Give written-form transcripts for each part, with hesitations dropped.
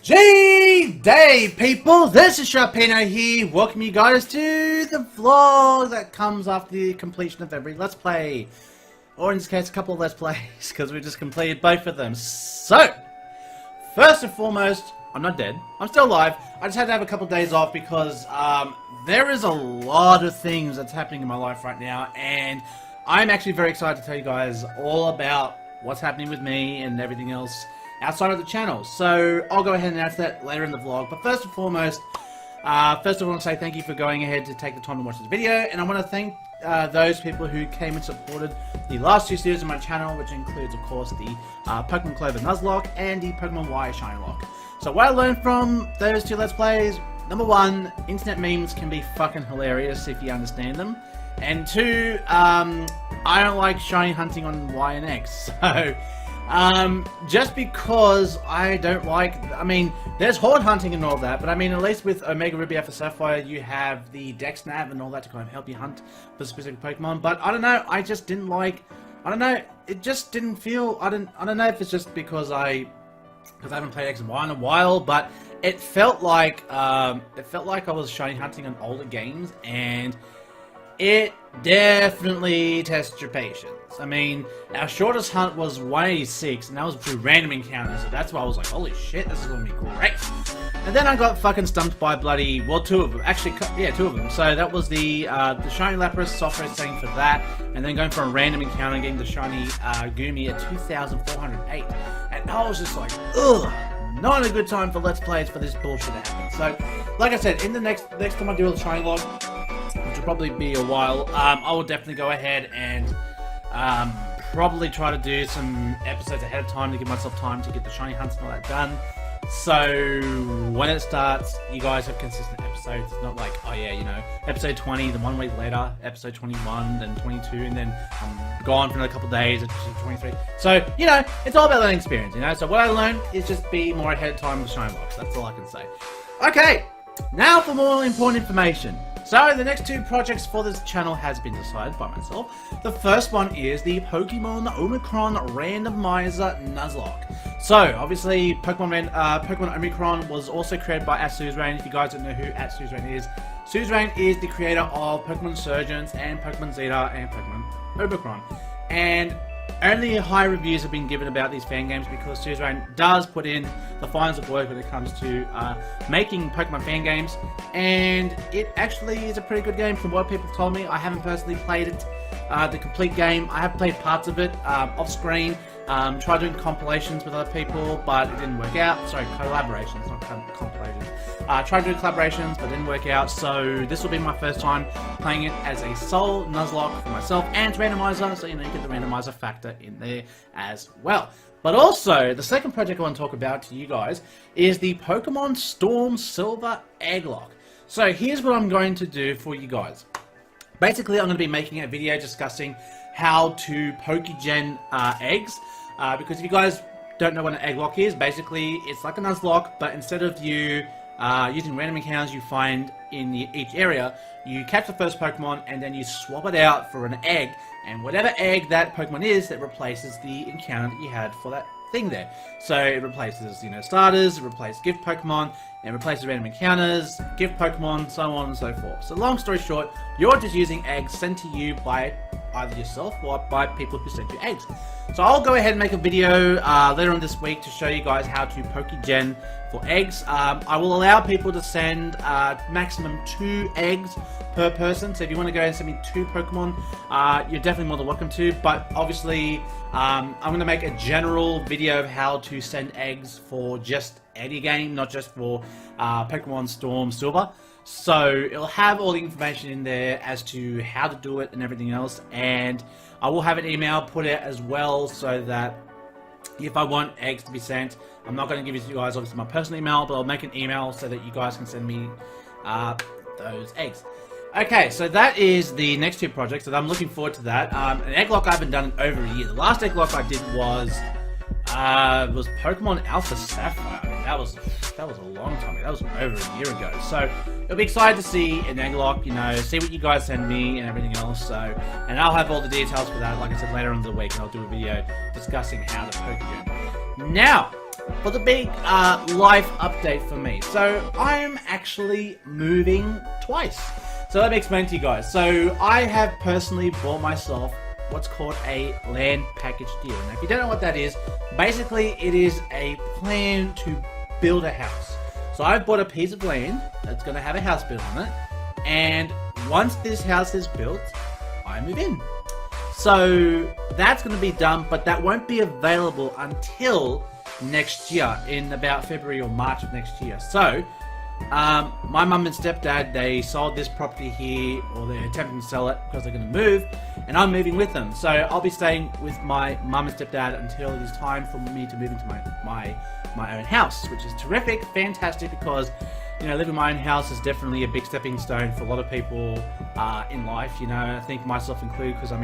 G-Day, people! This is Sharpino here, welcome you guys to the vlog that comes after the completion of every Let's Play. Or in this case, a couple of Let's Plays, because we just completed both of them. So, first and foremost, I'm not dead. I'm still alive. I just had to have a couple of days off because there is a lot of things that's happening in my life right now, and I'm actually very excited to tell you guys all about what's happening with me and everything else outside of the channel. So I'll go ahead and announce that later in the vlog. But first and foremost, I want to say thank you for going ahead to take the time to watch this video, and I want to thank those people who came and supported the last two series of my channel, which includes, of course, the Pokemon Clover Nuzlocke and the Pokemon Y Shiny Lock. So what I learned from those two Let's Plays: number one, internet memes can be fucking hilarious if you understand them, and two, I don't like shiny hunting on Y and X. So just because I don't like, I mean, there's horde hunting and all that, but I mean, at least with Omega Ruby Alpha Sapphire, you have the Dex Nav and all that to kind of help you hunt for specific Pokemon. But I don't know, I just didn't like, I don't know, it just didn't feel, I don't know if it's just because I haven't played X and Y in a while, but it felt like I was shiny hunting on older games, and it definitely tests your patience. I mean, our shortest hunt was 186, and that was through random encounters, so that's why I was like, holy shit, this is gonna be great. And then I got fucking stumped by bloody, well, two of them, actually, yeah, two of them. So that was the shiny Lapras, software setting for that, and then going for a random encounter and getting the shiny Gumi at 2,408. And I was just like, ugh, not a good time for Let's Plays for this bullshit to happen. So, like I said, in the next time I do a shiny log, which will probably be a while, I will definitely go ahead and probably try to do some episodes ahead of time to give myself time to get the shiny hunts and all that done. So when it starts, you guys have consistent episodes. It's not like, oh yeah, you know, episode 20, then 1 week later, episode 21, then 22, and then I'm gone for another couple of days, episode 23. So, you know, it's all about learning experience, you know? So what I learned is just be more ahead of time with shiny box. That's all I can say. Okay, now for more important information. So, the next two projects for this channel has been decided by myself. The first one is the Pokemon Omicron Randomizer Nuzlocke. So, obviously, Pokemon Omicron was also created by Suzerain. If you guys don't know who Suzerain is the creator of Pokemon Surgeons and Pokemon Zeta and Pokemon Omicron. And only high reviews have been given about these fan games because Suzerain does put in the finest of work when it comes to making Pokemon fan games, and it actually is a pretty good game from what people told me. I haven't personally played it, the complete game. I have played parts of it off screen, tried doing compilations with other people, but it didn't work out. Sorry, collaborations, not compilations. Tried doing collaborations, but didn't work out, so this will be my first time playing it as a sole Nuzlocke for myself and randomizer, so you know, you get the randomizer factor in there as well. But also, the second project I want to talk about to you guys is the Pokemon Storm Silver Egglock. So here's what I'm going to do for you guys. Basically, I'm going to be making a video discussing how to Pokegen eggs, because if you guys don't know what an Egglock is, basically it's like a Nuzlocke, but instead of you using random encounters you find in each area, you catch the first Pokemon and then you swap it out for an egg, and whatever egg that Pokemon is, that replaces the encounter that you had for that thing there. So it replaces, you know, starters, it replaces gift Pokemon, and replaces random encounters, gift Pokemon, so on and so forth. So long story short, you're just using eggs sent to you by either yourself or by people who sent you eggs. So I'll go ahead and make a video later on this week to show you guys how to Pokegen for eggs. I will allow people to send maximum 2 eggs per person, so if you want to go and send me 2 Pokemon, you're definitely more than welcome to, but obviously I'm going to make a general video of how to send eggs for just any game, not just for Pokemon Storm Silver. So it'll have all the information in there as to how to do it and everything else, and I will have an email put out as well, so that if I want eggs to be sent, I'm not going to give you guys obviously my personal email, but I'll make an email so that you guys can send me those eggs. Okay, so that is the next two projects, and I'm looking forward to that. An Egglock I haven't done in over a year. The last Egglock I did was Pokemon Alpha Sapphire. I mean, that was a long time ago. That was over a year ago. So it'll be excited to see an Egglock, you know, see what you guys send me and everything else. So, and I'll have all the details for that, like I said, later on in the week, and I'll do a video discussing how to Pokemon. Now, for the big life update for me. So I'm actually moving twice. So let me explain to you guys. So I have personally bought myself what's called a land package deal. Now, if you don't know what that is, basically it is a plan to build a house. So I've bought a piece of land that's going to have a house built on it, and once this house is built, I move in. So that's going to be done, but that won't be available until next year, in about February or March of next year. So my mum and stepdad, they sold this property here, or they're attempting to sell it because they're going to move, and I'm moving with them. So I'll be staying with my mum and stepdad until it is time for me to move into my own house, which is terrific, fantastic, because you know, living in my own house is definitely a big stepping stone for a lot of people in life. You know, I think myself included, because I'm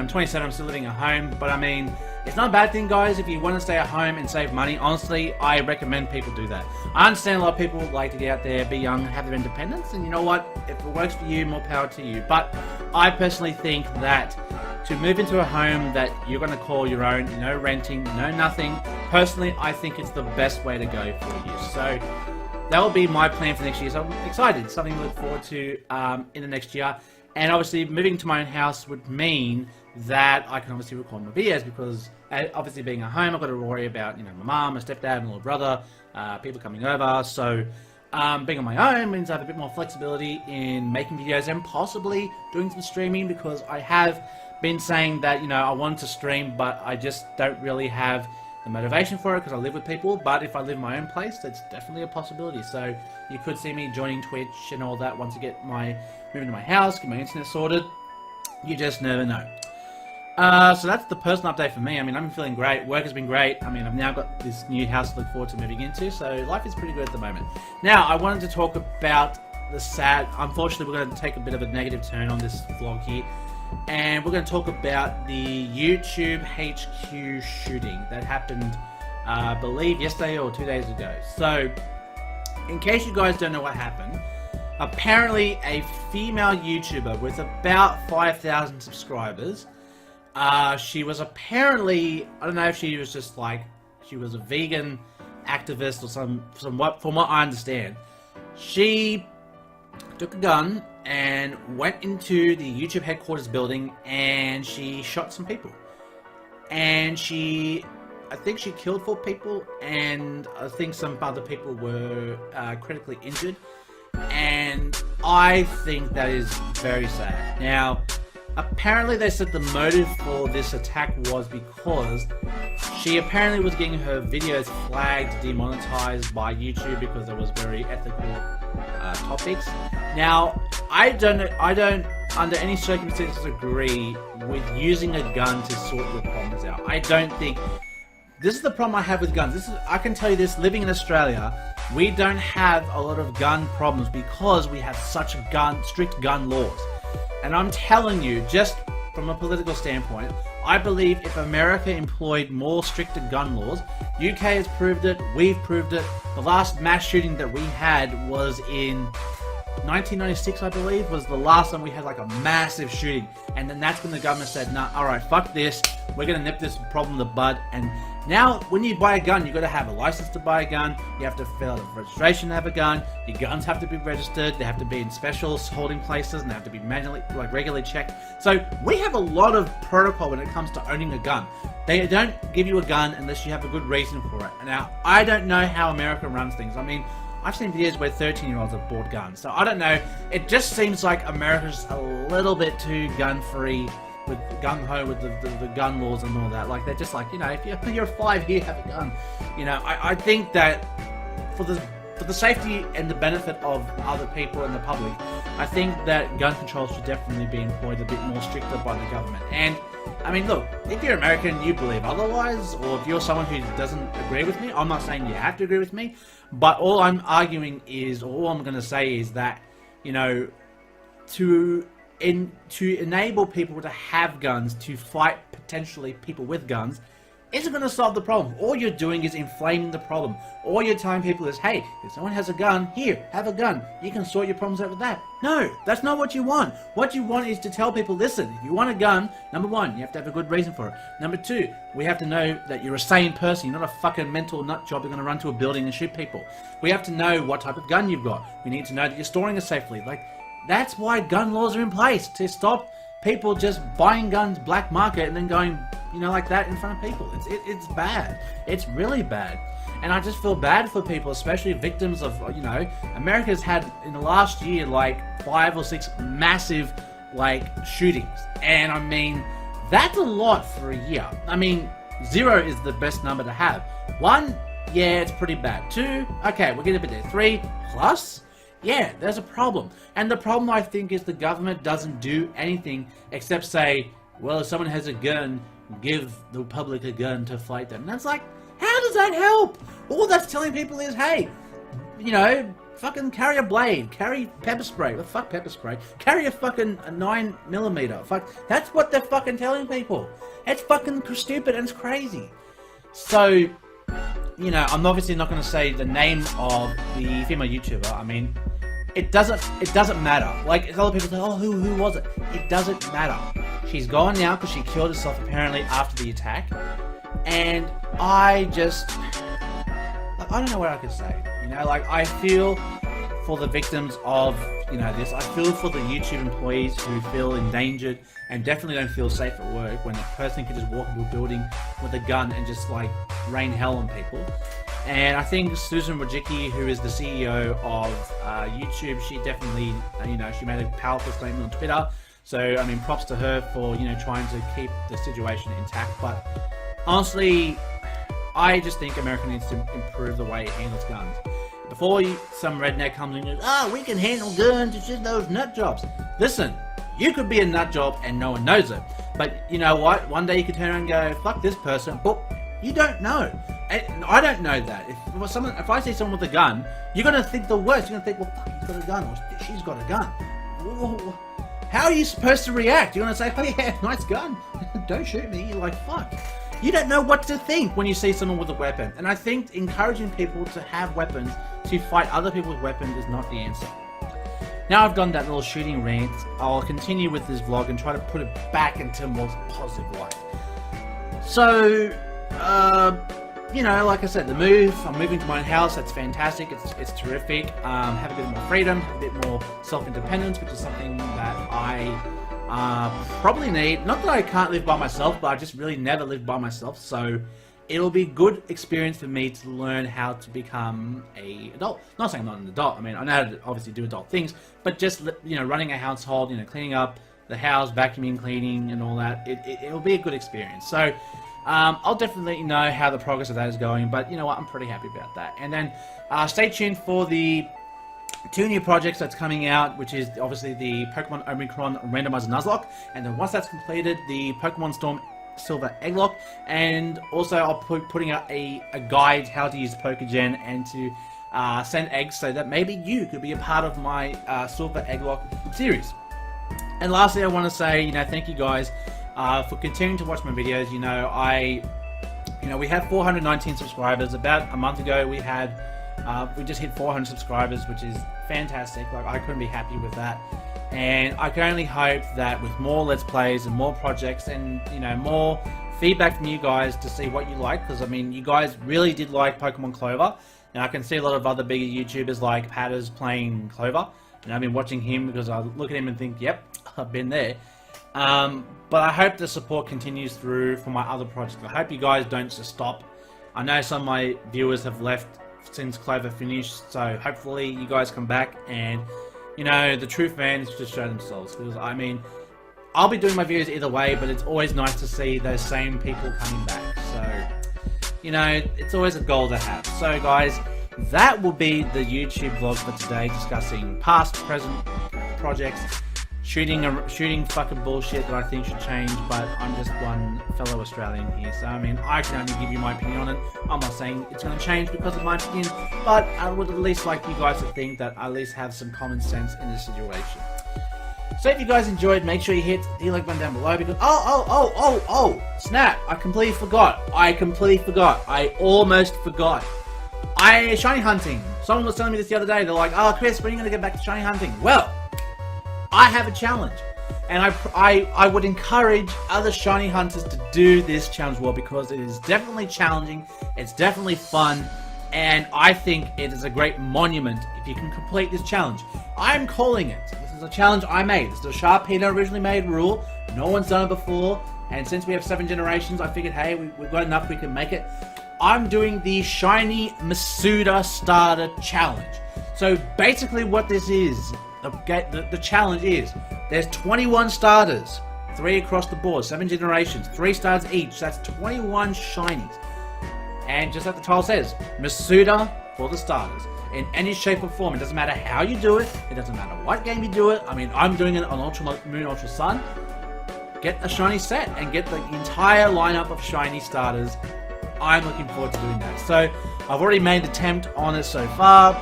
27, I'm still living at home, but I mean, it's not a bad thing, guys. If you want to stay at home and save money, honestly, I recommend people do that. I understand a lot of people like to get out there, be young, have their independence, and you know what? If it works for you, more power to you. But I personally think that to move into a home that you're going to call your own, no renting, no nothing, personally, I think it's the best way to go for you. So that will be my plan for next year. So I'm excited. Something to look forward to in the next year. And obviously, moving to my own house would mean that I can obviously record my videos, because obviously being at home, I've got to worry about, you know, my mom, my stepdad, my little brother, people coming over. So being on my own means I have a bit more flexibility in making videos and possibly doing some streaming, because I have been saying that, you know, I want to stream, but I just don't really have the motivation for it because I live with people. But if I live in my own place, that's definitely a possibility. So you could see me joining Twitch and all that once I get move into my house, get my internet sorted. You just never know. So that's the personal update for me. I mean, I'm feeling great. Work has been great. I mean, I've now got this new house to look forward to moving into, so life is pretty good at the moment. Now, I wanted to talk about the sad... Unfortunately, we're going to take a bit of a negative turn on this vlog here, and we're going to talk about the YouTube HQ shooting that happened, I believe, yesterday or 2 days ago. So, in case you guys don't know what happened, apparently a female YouTuber with about 5,000 subscribers, she was apparently, I don't know if she was just like, she was a vegan activist or from what I understand, she took a gun and went into the YouTube headquarters building and she shot some people. And I think she killed 4 people, and I think some other people were critically injured. And I think that is very sad. Now, apparently they said the motive for this attack was because she apparently was getting her videos flagged, demonetized by YouTube because it was very ethical topics. Now, I don't under any circumstances agree with using a gun to sort your problems out. I don't think... This is the problem I have with guns. I can tell you this, living in Australia, we don't have a lot of gun problems because we have such strict gun laws. And I'm telling you, just from a political standpoint, I believe if America employed more stricter gun laws, UK has proved it, we've proved it. The last mass shooting that we had was in 1996, I believe, was the last time we had like a massive shooting. And then that's when the government said, nah, alright, fuck this, we're gonna nip this problem in the bud. And now, when you buy a gun, you got to have a license to buy a gun. You have to fill out a registration to have a gun. Your guns have to be registered. They have to be in special holding places, and they have to be manually, regularly checked. So we have a lot of protocol when it comes to owning a gun. They don't give you a gun unless you have a good reason for it. Now, I don't know how America runs things. I mean, I've seen videos where 13-year-olds have bought guns. So I don't know. It just seems like America's a little bit too gun-free, with gung-ho with the gun laws and all that. Like, they're just like, you know, if you're 5 here, have a gun. You know, I think that for the safety and the benefit of other people and the public, I think that gun control should definitely be employed a bit more stricter by the government. And I mean, look, if you're American, you believe otherwise, or if you're someone who doesn't agree with me, I'm not saying you have to agree with me, but all I'm arguing is, or all I'm going to say is that, you know, to enable people to have guns, to fight potentially people with guns, isn't going to solve the problem. All you're doing is inflaming the problem. All you're telling people is, hey, if someone has a gun, here, have a gun. You can sort your problems out with that. No, that's not what you want. What you want is to tell people, listen, if you want a gun, number one, you have to have a good reason for it. Number two, we have to know that you're a sane person. You're not a fucking mental nut job. You're going to run to a building and shoot people. We have to know what type of gun you've got. We need to know that you're storing it safely. Like, that's why gun laws are in place, to stop people just buying guns black market and then going, you know, like that in front of people. It's bad. It's really bad. And I just feel bad for people, especially victims of, you know, America's had in the last year like 5 or 6 massive like shootings. And I mean, that's a lot for a year. I mean, 0 is the best number to have. 1, yeah, it's pretty bad. 2, okay, we're getting a bit there. 3 plus, yeah, there's a problem. And the problem, I think, is the government doesn't do anything except say, well, if someone has a gun, give the public a gun to fight them. And that's like, how does that help? All that's telling people is, hey, you know, fucking carry a blade, carry pepper spray. Well, fuck pepper spray. Carry a fucking 9mm. Fuck, that's what they're fucking telling people. It's fucking stupid and it's crazy. So, you know, I'm obviously not going to say the name of the female YouTuber. I mean, it doesn't matter. Like, other people say, oh, who was it? It doesn't matter. She's gone now because she killed herself apparently after the attack. And I just, like, I don't know what I could say. You know, like, I feel for the victims of, you know, this. I feel for the YouTube employees who feel endangered and definitely don't feel safe at work when a person can just walk into a building with a gun and just, like, rain hell on people. And I think Susan Wojcicki, who is the CEO of YouTube, she definitely, you know, she made a powerful statement on Twitter. So, I mean, props to her for, you know, trying to keep the situation intact. But honestly, I just think America needs to improve the way it handles guns. Before some redneck comes in and goes, oh, we can handle guns, it's just those nut jobs. Listen, you could be a nut job and no one knows it. But you know what? One day you could turn around and go, fuck this person. But you don't know. And I don't know that. If I see someone with a gun, you're going to think the worst. You're going to think, well, fuck, he's got a gun, or she's got a gun. Whoa. How are you supposed to react? You're going to say, oh yeah, nice gun. Don't shoot me. You're like, fuck. You don't know what to think when you see someone with a weapon. And I think encouraging people to have weapons to fight other people with weapons is not the answer. Now I've done that little shooting rant, I'll continue with this vlog and try to put it back into a more positive light. So, you know, like I said, the move, I'm moving to my own house, that's fantastic, it's terrific. Have a bit more freedom, a bit more self-independence, which is something that I probably need. Not that I can't live by myself, but I just really never lived by myself, so it'll be a good experience for me to learn how to become an adult. Not saying I'm not an adult, I mean, I know how to obviously do adult things, but just, you know, running a household, you know, cleaning up the house, vacuuming, cleaning, and all that, it'll be a good experience. So, I'll definitely let you know how the progress of that is going, but you know what, I'm pretty happy about that. And then, stay tuned for the 2 new projects that's coming out, which is obviously the Pokemon Omicron Randomizer Nuzlocke, and then once that's completed, the Pokemon Storm Silver Egglock, and also I'll be putting out a guide how to use Pokegen and to send eggs, so that maybe you could be a part of my Silver Egglock series. And lastly, I want to say, you know, thank you guys for continuing to watch my videos. You know, we have 419 subscribers. About a month ago, we just hit 400 subscribers, which is fantastic. Like, I couldn't be happy with that. And I can only hope that with more Let's Plays and more projects and, you know, more feedback from you guys to see what you like, because, I mean, you guys really did like Pokemon Clover. Now, I can see a lot of other bigger YouTubers like Patters playing Clover, and I've been watching him because I look at him and think, yep, I've been there. But I hope the support continues through for my other projects. I hope you guys don't just stop. I know some of my viewers have left since Clover finished, so hopefully you guys come back and, you know, the true fans just show themselves. Because, I mean, I'll be doing my videos either way, but it's always nice to see those same people coming back. So, you know, it's always a goal to have. So, guys, that will be the YouTube vlog for today, discussing past, present projects, shooting fucking bullshit that I think should change, but I'm just one fellow Australian here, so I mean, I can only give you my opinion on it. I'm not saying it's going to change because of my opinion, but I would at least like you guys to think that I at least have some common sense in this situation. So if you guys enjoyed, make sure you hit the like button down below because snap! I completely forgot. I almost forgot. Shiny hunting. Someone was telling me this the other day. They're like, "Oh, Chris, when are you gonna get back to shiny hunting?" Well, I have a challenge, and I would encourage other shiny hunters to do this challenge well because it is definitely challenging. It's definitely fun. And I think it is a great monument if you can complete this challenge. I'm calling it. This is a challenge I made. This is a Sharpino originally made rule. No one's done it before. And since we have 7 generations, I figured, hey, we've got enough, we can make it. I'm doing the Shiny Masuda Starter Challenge. So basically what this is, the challenge is, there's 21 starters. 3 across the board, 7 generations, 3 stars each. That's 21 shinies. And just like the title says, Masuda for the starters. In any shape or form. It doesn't matter how you do it. It doesn't matter what game you do it. I mean, I'm doing it on Ultra Moon, Ultra Sun. Get a shiny set and get the entire lineup of shiny starters. I'm looking forward to doing that. So, I've already made an attempt on it so far.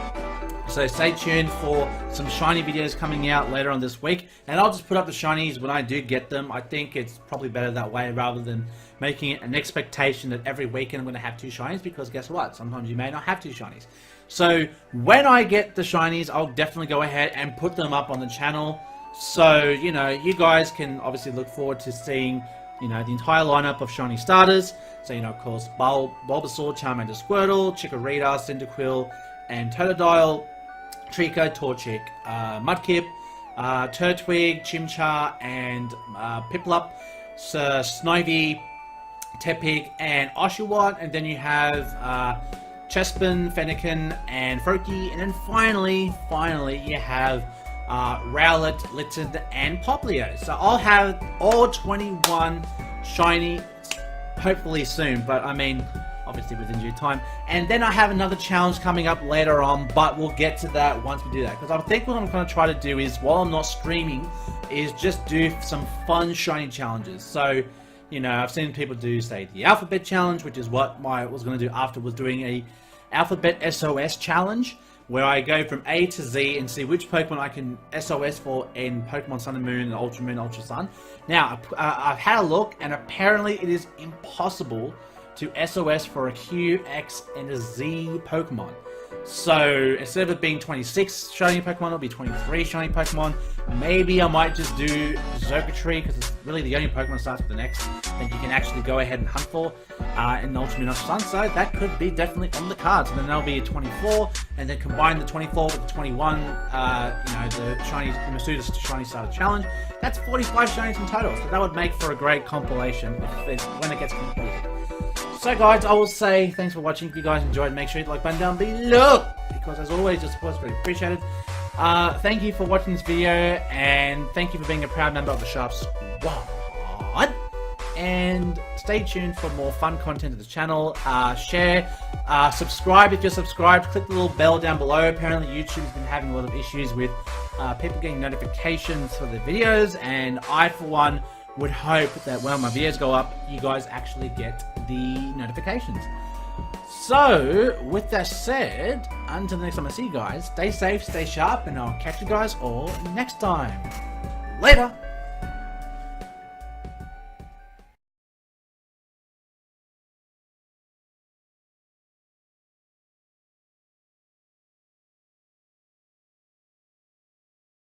So stay tuned for some shiny videos coming out later on this week. And I'll just put up the shinies when I do get them. I think it's probably better that way rather than making it an expectation that every weekend I'm going to have 2 shinies. Because guess what? Sometimes you may not have 2 shinies. So when I get the shinies, I'll definitely go ahead and put them up on the channel. So, you know, you guys can obviously look forward to seeing, you know, the entire lineup of shiny starters. So, you know, of course, Bulbasaur, Charmander, Squirtle, Chikorita, Cyndaquil, and Totodile. Trico, Torchic, Mudkip, Turtwig, Chimchar, and Piplup, Snivy, Tepig, and Oshawott, and then you have Chespin, Fennekin, and Froakie, and then finally you have Rowlet, Litten, and Poplio. So I'll have all 21 shiny, hopefully soon, but I mean, obviously within due time. And then I have another challenge coming up later on, but we'll get to that once we do that. Because I think what I'm going to try to do is, while I'm not streaming, is just do some fun shiny challenges. So, you know, I've seen people do, say, the Alphabet Challenge, which is what I was going to do after was doing a Alphabet SOS Challenge, where I go from A to Z and see which Pokemon I can SOS for in Pokemon Sun and Moon and Ultra Moon, Ultra Sun. Now, I've had a look, and apparently it is impossible to SOS for a Q, X, and a Z Pokemon. So instead of it being 26 shiny Pokemon, it'll be 23 shiny Pokemon. Maybe I might just do Xurkitree, because it's really the only Pokemon that starts with an X that you can actually go ahead and hunt for in Ultra Moon, Ultra Sun. So that could be definitely on the cards. And then there'll be a 24, and then combine the 24 with the 21, you know, the shiny, the Masuda Shiny Starter Challenge. That's 45 shinies in total. So that would make for a great compilation when it gets completed. So guys, I will say thanks for watching. If you guys enjoyed, make sure you hit the like button down below, because as always, your support is very appreciated. Thank you for watching this video, and thank you for being a proud member of the Sharp Squad. And stay tuned for more fun content of the channel. Share, subscribe if you're subscribed. Click the little bell down below. Apparently YouTube has been having a lot of issues with people getting notifications for their videos, and I, for one, would hope that when my videos go up, you guys actually get the notifications. So, with that said, until the next time I see you guys, stay safe, stay sharp, and I'll catch you guys all next time. Later!